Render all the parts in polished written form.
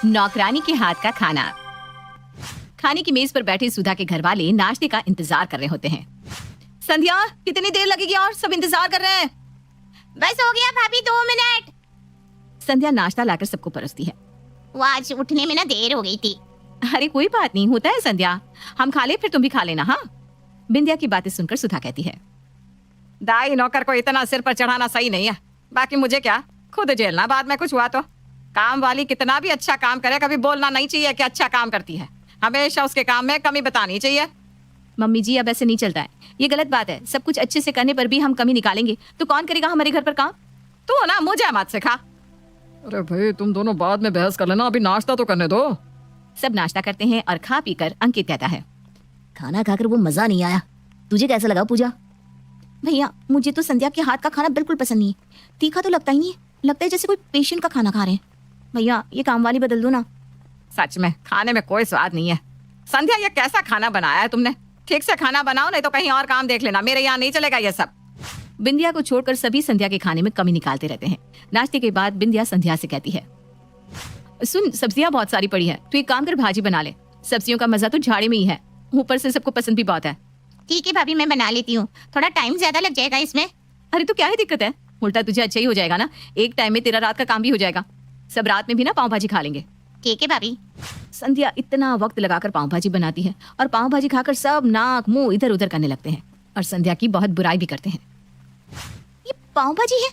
नौकरानी के हाथ का खाना। खाने की मेज पर बैठे सुधा के घर वाले नाश्ते का इंतजार कर रहे होते हैं। संध्या, कितनी देर लगेगी? और सब इंतजार कर रहे हैं। बस हो गया भाभी, 2 मिनट। संध्या नाश्ता लाकर सबको परोसती है। वो आज उठने में ना देर हो गई थी। अरे कोई बात नहीं, होता है संध्या, हम खा ले फिर तुम भी खा लेना। हाँ, बिंदिया की बातें सुनकर सुधा कहती है, दाई नौकर को इतना सिर पर चढ़ाना सही नहीं है। बाकी मुझे क्या, खुद झेलना बाद में कुछ हुआ तो। काम वाली कितना भी अच्छा काम करे, कभी बोलना नहीं चाहिए कि अच्छा काम करती है। हमेशा उसके काम में कमी बतानी चाहिए। मम्मी जी, अब ऐसे नहीं चलता है, ये गलत बात है। सब कुछ अच्छे से करने पर भी हम कमी निकालेंगे तो कौन करेगा हमारे घर पर काम? तो ना मुझे मत सिखा। अरे भाई, तुम दोनों बाद में बहस कर लेना, अभी नाश्ता तो करने दो। सब नाश्ता करते हैं और खा पी कर अंकित कहता है, खाना खाकर वो मजा नहीं आया। तुझे कैसा लगा पूजा? भैया, मुझे तो संध्या के हाथ का खाना बिल्कुल पसंद नहीं है। तीखा तो लगता ही नहीं है, लगता है जैसे कोई पेशेंट का खाना खा रहे हैं। भैया, ये काम वाली बदल दो ना। सच में खाने में कोई स्वाद नहीं है। संध्या, ये कैसा खाना बनाया है तुमने? ठीक से खाना बनाओ, नहीं तो कहीं और काम देख लेना। मेरे यहाँ नहीं चलेगा ये सब। बिंदिया को छोड़कर सभी संध्या के खाने में कमी निकालते रहते हैं। नाश्ते के बाद बिंदिया संध्या से कहती है, सुन, सब्जियां बहुत सारी पड़ी है, तू एक काम कर, भाजी बना ले। सब्जियों का मजा तो झाड़ी में ही है, ऊपर से सबको पसंद भी बहुत है। ठीक है भाभी, मैं बना लेती हूँ। थोड़ा टाइम ज्यादा लग जाएगा इसमें। अरे तो क्या ही दिक्कत है, उल्टा तुझे अच्छा ही हो जाएगा ना। एक टाइम में तेरा रात का काम भी हो जाएगा। सब रात में भी ना पाव भाजी खा लेंगे। ठीक है भाभी। संध्या इतना वक्त लगाकर पाव भाजी बनाती है और पाव भाजी खाकर सब नाक मुंह इधर उधर करने लगते हैं और संध्या की बहुत बुराई भी करते हैं। ये पाव भाजी है?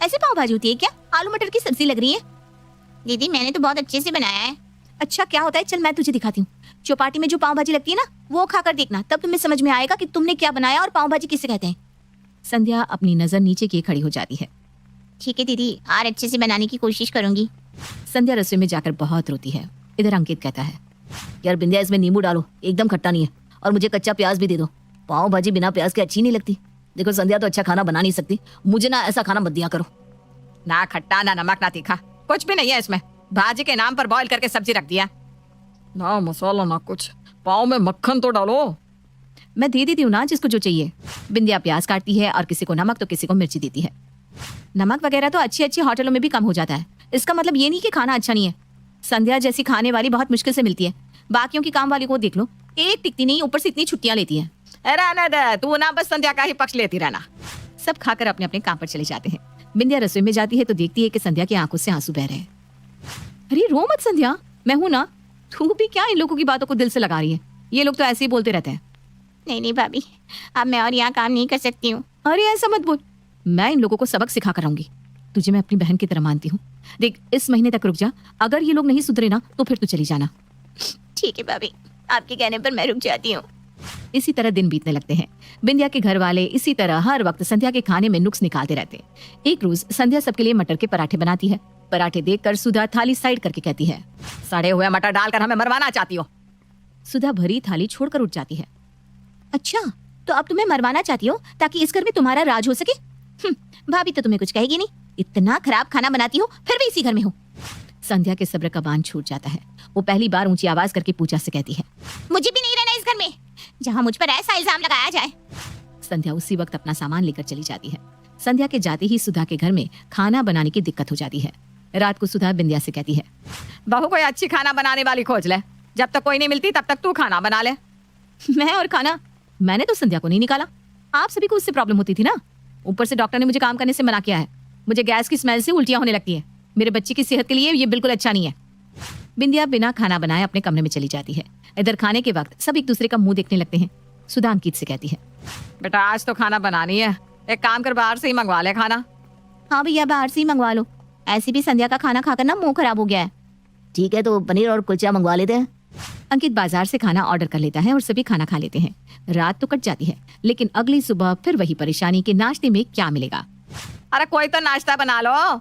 ऐसे पाव भाजी होती है क्या? आलू मटर की सब्जी लग रही है। दीदी, मैंने तो बहुत अच्छे से बनाया है। अच्छा, क्या होता है? चल मैं तुझे दिखाती हूँ। चौपाटी में जो पाव भाजी लगती है ना, वो खाकर देखना, तब तुम्हें समझ में आएगा कि तुमने क्या बनाया और पाव भाजी किसे कहते हैं। संध्या अपनी नजर नीचे किए खड़ी हो जाती है। ठीक है दीदी, और अच्छे से बनाने की कोशिश करूंगी। संध्या रसोई में जाकर बहुत रोती है। इधर अंकित कहता है, यार बिंदिया, इसमें नींबू डालो, एकदम खट्टा नहीं है। और मुझे कच्चा प्याज भी दे दो। पाव भाजी बिना प्याज के अच्छी नहीं लगती। देखो संध्या तो अच्छा खाना बना नहीं सकती, मुझे ना ऐसा खाना मत दिया करो। ना खट्टा, ना नमक, ना तीखा, कुछ भी नहीं है इसमें। भाजी के नाम पर बॉईल करके सब्जी रख दिया। ना मसाला ना कुछ, पाव में मक्खन तो डालो। मैं दे देती हूँ ना जिसको जो चाहिए। बिंदिया प्याज काटती है और किसी को नमक तो किसी को मिर्ची देती है। नमक वगैरह तो अच्छी अच्छी होटलों में भी कम हो जाता है। इसका मतलब ये नहीं कि खाना अच्छा नहीं है। संध्या जैसी खाने वाली बहुत मुश्किल से मिलती है। बाकियों की काम वाली को देख लो, एक टिकती नहीं, ऊपर से इतनी छुट्टियां लेती है। रहने दे तू ना, बस संध्या का ही पक्ष लेती रहना। सब खाकर अपने अपने काम पर चले जाते हैं। बिंदिया रसोई में जाती है तो देखती है कि संध्या की आंखों से आंसू बह रहे हैं। अरे रो मत संध्या, मैं हूं ना। तू भी क्या इन लोगों की बातों को दिल से लगा रही है? ये लोग तो ऐसे ही बोलते रहते हैं। नहीं भाभी, अब मैं और यहाँ काम नहीं कर सकती हूँ। अरे ऐसा मत बोल, मैं इन लोगों को सबक सिखा कर आऊंगी। तुझे मैं अपनी बहन की तरह मानती हूँ। देख, इस महीने तक रुक जा, अगर ये लोग नहीं सुधरे ना तो फिर तू चली जाना। ठीक है भाभी, आपके कहने पर मैं रुक जाती हूँ। इसी तरह दिन बीतने लगते हैं। बिंदिया के घर वाले इसी तरह हर वक्त संध्या के खाने में नुक्स निकालते रहते। एक रोज संध्या सबके लिए मटर के पराठे बनाती है। पराठे देखकर सुधा थाली साइड करके कहती है, सड़े हुए मटर डालकर हमें मरवाना चाहती हो? सुधा भरी थाली छोड़कर उठ जाती है। अच्छा, तो अब तुम्हें मरवाना चाहती हो ताकि इस घर में तुम्हारा राज हो सके? भाभी तो तुम्हें कुछ कहेगी नहीं। इतना खराब खाना बनाती हो, फिर भी इसी घर में हो। संध्या के सब्र का बांध छूट जाता है। वो पहली बार ऊंची आवाज करके पूजा से कहती है, मुझे भी नहीं रहना इस घर में जहाँ मुझ पर ऐसा इल्जाम लगाया जाए। संध्या उसी वक्त अपना सामान लेकर चली जाती है। संध्या के जाते ही सुधा के घर में खाना बनाने की दिक्कत हो जाती है। रात को सुधा बिंदिया से कहती है, बहू कोई अच्छी खाना बनाने वाली खोज ले। जब तक कोई नहीं मिलती तब तक तू खाना बना ले। मैं और खाना? मैंने तो संध्या को नहीं निकाला, आप सभी को उससे प्रॉब्लम होती थी ना। ऊपर से डॉक्टर ने मुझे काम करने से मना किया है। मुझे गैस की स्मेल से उल्टियां होने लगती है। मेरे बच्चे की सेहत के लिए ये बिल्कुल अच्छा नहीं है। बिंदिया बिना खाना बनाए अपने कमरे में चली जाती है। इधर खाने के वक्त सब एक दूसरे का मुंह देखने लगते हैं। सुधा अंकित से कहती है, बेटा आज तो खाना बनानी है, एक काम कर बाहर से ही मंगवा ले खाना। हाँ भैया, बाहर से ही मंगवा लो। ऐसी भी संध्या का खाना खाकर ना मुंह खराब हो गया है। ठीक है, तो पनीर और कुलचा मंगवा लेते हैं। अंकित बाजार से खाना ऑर्डर कर लेता है और सभी खाना खा लेते हैं। रात तो कट जाती है, लेकिन अगली सुबह फिर वही परेशानी कि नाश्ते में क्या मिलेगा। अरे कोई तो नाश्ता बना लो।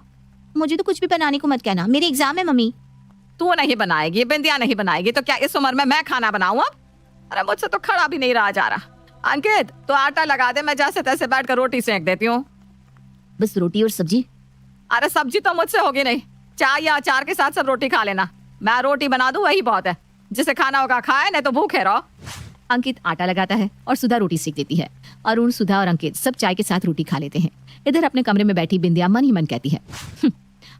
मुझे तो कुछ भी बनाने को मत कहना, मेरे एग्जाम है मम्मी। तू नहीं बनाएगी, बिंदिया नहीं बनाएगी, तो क्या इस उम्र में मैं खाना बनाऊं अब? अरे मुझसे तो खड़ा भी नहीं रहा जा रहा। अंकित, तो आटा लगा दे, मैं जैसे तैसे बैठकर रोटी सेक देती हूँ। बस रोटी और सब्जी? अरे सब्जी तो मुझसे होगी नहीं, चाय या अचार के साथ सब रोटी खा लेना। मैं रोटी बना दूं वही बहुत है। जिसे खाना होगा खाए, नहीं तो भूखे रहो। अंकित आटा लगाता है और सुधा रोटी सेक देती है। अरुण, सुधा और अंकित सब चाय के साथ रोटी खा लेते हैं। इधर अपने कमरे में बैठी बिंदिया मन ही मन कहती है,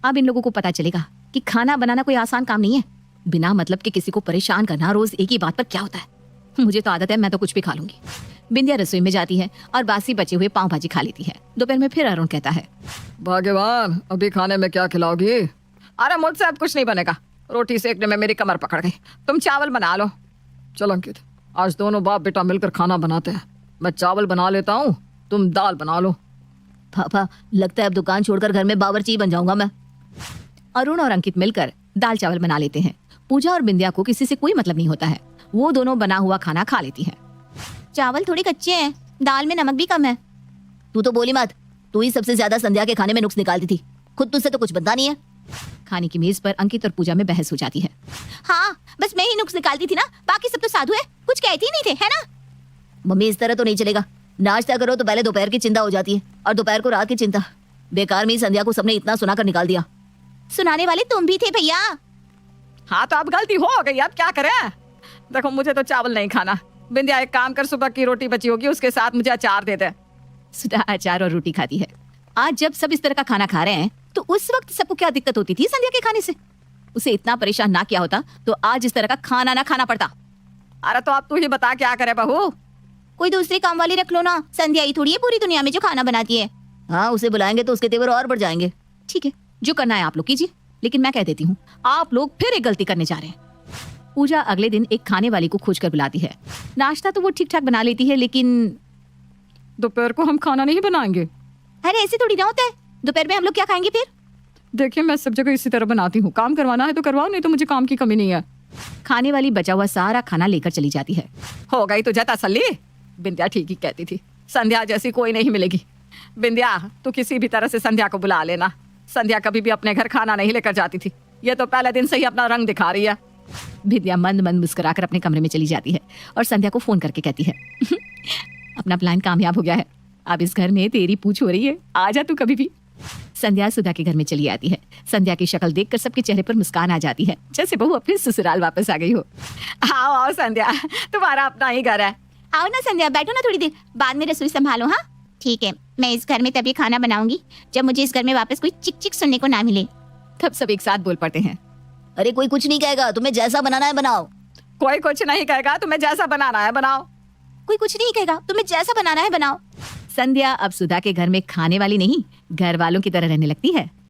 अब इन लोगों को पता चलेगा कि खाना बनाना कोई आसान काम नहीं है। बिना मतलब के किसी को परेशान करना रोज एक ही बात पर क्या होता है। मुझे तो आदत है, मैं तो कुछ भी खा लूंगी। बिंदिया रसोई में जाती है और बासी बचे हुए पाव भाजी खा लेती है। दोपहर में फिर अरुण कहता है, भाग्यवान, अभी खाने में क्या खिलाओगी? अरे मुझसे अब कुछ नहीं बनेगा, रोटी सेकने में मेरी कमर पकड़ गई। तुम चावल बना लो। चल अंकित, आज दोनों बाप बेटा मिलकर खाना बनाते हैं। मैं चावल बना लेता हूँ, तुम दाल बना लो। पापा, लगता है अब दुकान छोड़कर घर में बावर्ची बन जाऊंगा मैं। अरुण और अंकित मिलकर दाल चावल बना लेते हैं। पूजा और बिंदिया को किसी से कोई मतलब नहीं होता है, वो दोनों बना हुआ खाना खा लेती हैं। चावल थोड़े कच्चे हैं, दाल में नमक भी कम है। तू तो बोली मत, तू ही सबसे ज्यादा संध्या के खाने में नुक्स निकालती थी। खुद तुझसे तो कुछ बनता नहीं है। खाने की मेज पर अंकित और पूजा में बहस हो जाती है। हाँ, बस मैं ही नुक्स निकालती थी ना, बाकी सब तो साधु है, कुछ कहते ही नहीं थे, है ना? मम्मी, इस तरह तो नहीं चलेगा। नाश्ता करो तो पहले दोपहर की चिंता हो जाती है और दोपहर को रात की चिंता। बेकार में ही संध्या को सबने इतना सुनाकर निकाल दिया। सुनाने वाले तुम भी थे भैया। हाँ तो अब गलती हो गई, अब क्या करें? देखो मुझे तो चावल नहीं खाना। बिंदिया एक काम कर, सुबह की रोटी बची होगी उसके साथ मुझे अचार दे दे। सुधा अचार और रोटी खाती है। आज जब सब इस तरह का खाना खा रहे हैं तो उस वक्त सबको क्या दिक्कत होती थी संध्या के खाने से? उसे इतना परेशान ना किया होता तो आज इस तरह का खाना ना खाना पड़ता। अरे तो अब तू ही बता क्या करे बहू? कोई दूसरी काम वाली रख लो ना, संध्या ही थोड़ी है पूरी दुनिया में जो खाना बनाती है। हाँ, उसे बुलाएंगे तो उसके तेवर और बढ़ जाएंगे। ठीक है, जो करना है आप लोग कीजिए, लेकिन मैं कह देती हूँ आप लोग फिर एक गलती करने जा रहे हैं। पूजा अगले दिन एक खाने वाली को खोज कर बुलाती है। नाश्ता तो वो ठीक ठाक बना लेती है, लेकिन दोपहर को हम खाना नहीं बनाएंगे। अरे ऐसे थोड़ी ना होता है, दोपहर में हम लोग क्या खाएंगे फिर? देखिए, मैं सब जगह इसी तरह बनाती हूँ। काम करवाना है तो करवाओ, नहीं तो मुझे काम की कमी नहीं है। खाने वाली बचा हुआ सारा खाना लेकर चली जाती है। हो गई तुझे तसल्ली? बिंदिया ठीक ही कहती थी, संध्या जैसी कोई नहीं मिलेगी। बिंदिया, तू किसी भी तरह से संध्या को बुला लेना। संध्या कभी भी अपने घर खाना नहीं लेकर जाती थी, ये तो पहले दिन से ही अपना रंग दिखा रही है। बिंदिया मंद मंद मुस्कुराकर अपने कमरे में चली जाती है और संध्या को फोन करके कहती है, अपना प्लान कामयाब हो गया है, अब इस घर में तेरी पूछ हो रही है, आ जा तू कभी भी। संध्या सुधा के घर में चली आती है। संध्या की शक्ल देखकर सबके चेहरे पर मुस्कान आ जाती है, जैसे बहू अपने ससुराल वापस आ गई हो। आओ आओ संध्या, तुम्हारा अपना ही घर है। आओ ना संध्या, बैठो ना थोड़ी देर, बाद में रसोई संभालो। हाँ ठीक है, मैं इस घर में तभी खाना बनाऊंगी जब मुझे इस घर में वापस कोई चिक चिक सुनने को ना मिले। तब सब एक साथ बोल पड़ते हैं, अरे कोई कुछ नहीं कहेगा, तुम्हें जैसा बनाना है बनाओ। कोई कुछ नहीं कहेगा, तुम्हें जैसा बनाना है बनाओ। कोई कुछ नहीं कहेगा, तुम्हें जैसा बनाना है बनाओ। संध्या अब सुधा के घर में खाने वाली नहीं, घर वालों की तरह रहने लगती है।